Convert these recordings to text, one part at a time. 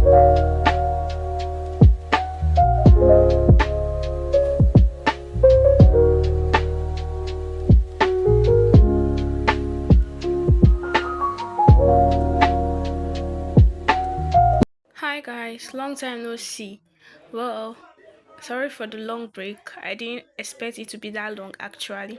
Hi guys, long time no see. Well, sorry for the long break. I didn't expect it to be that long actually.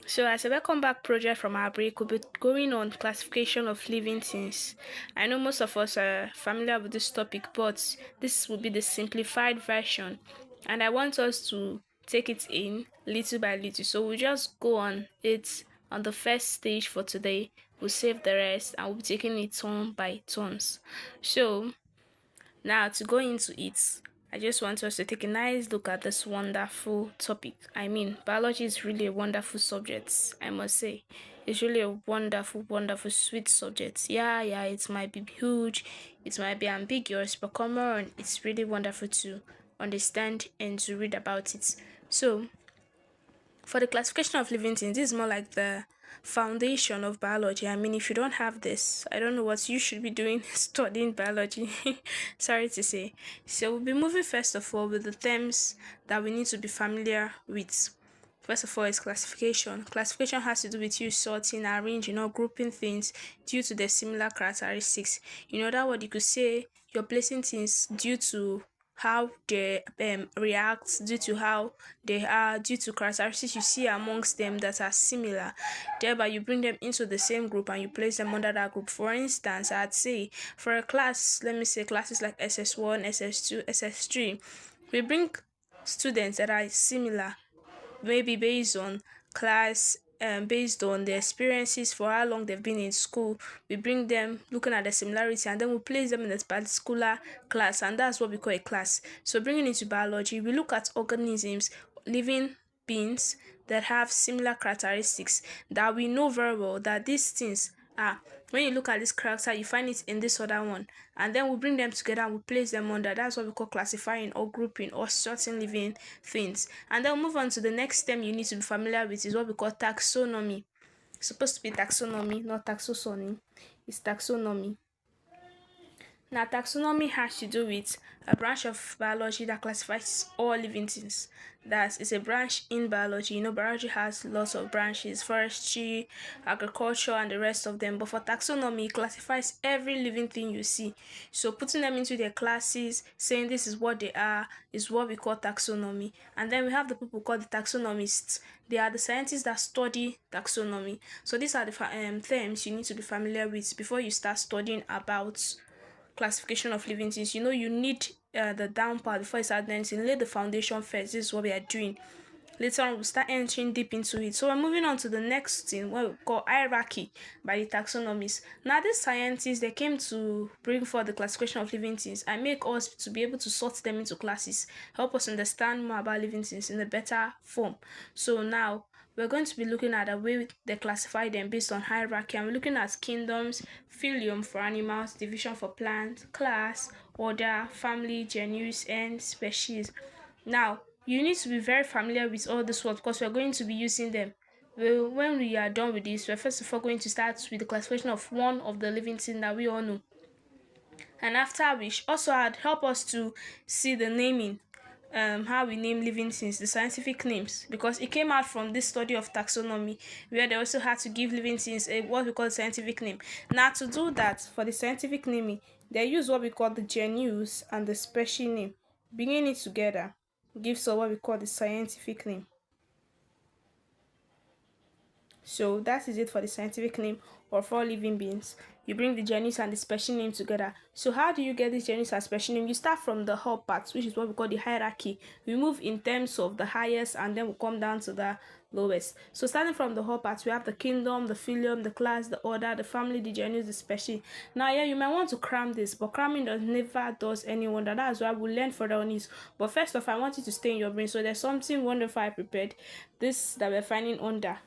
So, as a welcome back project from our break, we'll be going on classification of living things. I know most of us are familiar with this topic, but this will be the simplified version, and I want us to take it in little by little. So, we'll just go on it on the first stage for today. We'll save the rest and we'll be taking it turn by turns. So, now, to go into it, I just want us to take a nice look at this wonderful topic. I mean, biology is really a wonderful subject, I must say. It's really a wonderful, wonderful, sweet subject. Yeah, it might be huge, it might be ambiguous, but come on, it's really wonderful to understand and to read about it. So, for the classification of living things, this is more like the foundation of biology. I mean, if you don't have this, I don't know what you should be doing studying biology. Sorry to say. So, we'll be moving first of all with the terms that we need to be familiar with. First of all, is classification. Classification has to do with you sorting, arranging, or grouping things due to their similar characteristics. In other words, you could say you're placing things due to how they react, due to how they are, due to characteristics you see amongst them that are similar. Thereby, you bring them into the same group and you place them under that group. For instance, I'd say for a class, let me say classes like SS1, SS2, SS3, we bring students that are similar, maybe based on class, based on their experiences for how long they've been in school. We bring them looking at the similarity and then we place them in a particular class, and that's what we call a class. So bringing into biology, we look at organisms, living beings that have similar characteristics that we know very well that these things are. When you look at this character, you find it in this other one, and then we bring them together and we place them under. That's what we call classifying or grouping or sorting living things. And then we'll move on to the next term you need to be familiar with is what we call taxonomy. It's supposed to be taxonomy, not taxonomy. It's taxonomy. Now, taxonomy has to do with a branch of biology that classifies all living things. That is a branch in biology. You know, biology has lots of branches, forestry, agriculture, and the rest of them. But for taxonomy, it classifies every living thing you see. So, putting them into their classes, saying this is what they are, is what we call taxonomy. And then we have the people called the taxonomists. They are the scientists that study taxonomy. So, these are the terms you need to be familiar with before you start studying about classification of living things. You know, you need the down part before you start dancing. Lay the foundation first. This is what we are doing. Later on, we'll start entering deep into it. So we're moving on to the next thing, what we call hierarchy by the taxonomists. Now, these scientists, they came to bring forth the classification of living things and make us to be able to sort them into classes, help us understand more about living things in a better form. So now, we're going to be looking at the way they classify them based on hierarchy. And we're looking at kingdoms, phylum for animals, division for plants, class, order, family, genus, and species. Now, you need to be very familiar with all these words because we're going to be using them. Well, when we are done with this, we're first of all going to start with the classification of one of the living things that we all know. And after which also had help us to see the naming, how we name living things, the scientific names, because it came out from this study of taxonomy where they also had to give living things a what we call scientific name. Now, to do that for the scientific naming, they use what we call the genus and the species name. Bringing it together gives us what we call the scientific name. So that is it for the scientific name of all living beings. You bring the genus and the species name together. So how do you get this genus and species name? You start from the top part, which is what we call the hierarchy. We move in terms of the highest and then we come down to the lowest. So starting from the top part, we have the kingdom, the phylum, the class, the order, the family, the genus, the species. Now, yeah, you might want to cram this, but cramming never does any wonder. That's why we'll learn further on it. But first off, I want you to stay in your brain. So there's something wonderful I prepared. This that we're finding under.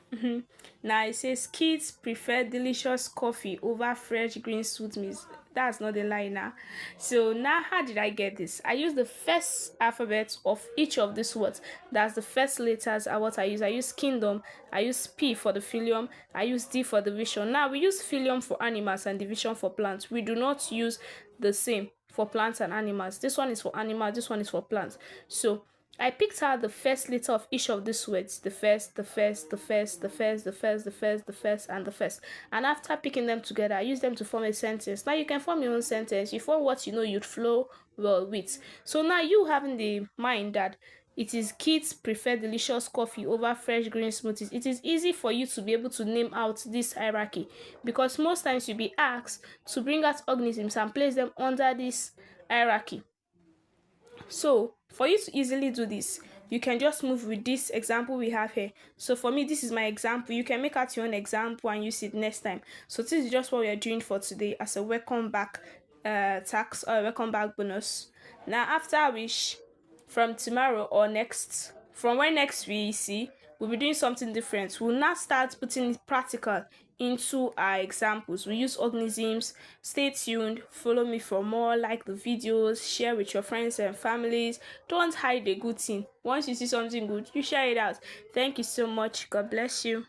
Now it says kids prefer delicious coffee over fresh green sweet meat. That's not a lie now. So now how did I get this? I use the first alphabet of each of these words. That's the first letters are what I use. I use kingdom, I use P for the phylum, I use D for division. Now we use phylum for animals and division for plants. We do not use the same for plants and animals. This one is for animals, this one is for plants. So I picked out the first letter of each of these words, the first, the first, the first, the first, the first, the first, the first, and the first. And after picking them together, I use them to form a sentence. Now you can form your own sentence. You form what you know you'd flow well with. So now you having the mind that it is kids prefer delicious coffee over fresh green smoothies. It is easy for you to be able to name out this hierarchy, because most times you'll be asked to bring out organisms and place them under this hierarchy. So for you to easily do this, you can just move with this example we have here. So for me, this is my example. You can make out your own example and use it next time. So this is just what we are doing for today as a welcome back tax or a welcome back bonus. Now after which, from tomorrow or next, from when next we see, we'll be doing something different. We'll now start putting practical into our examples. We use organisms. Stay tuned, follow me for more, like the videos, share with your friends and families. Don't hide a good thing. Once you see something good, you share it out. Thank you so much. God bless you.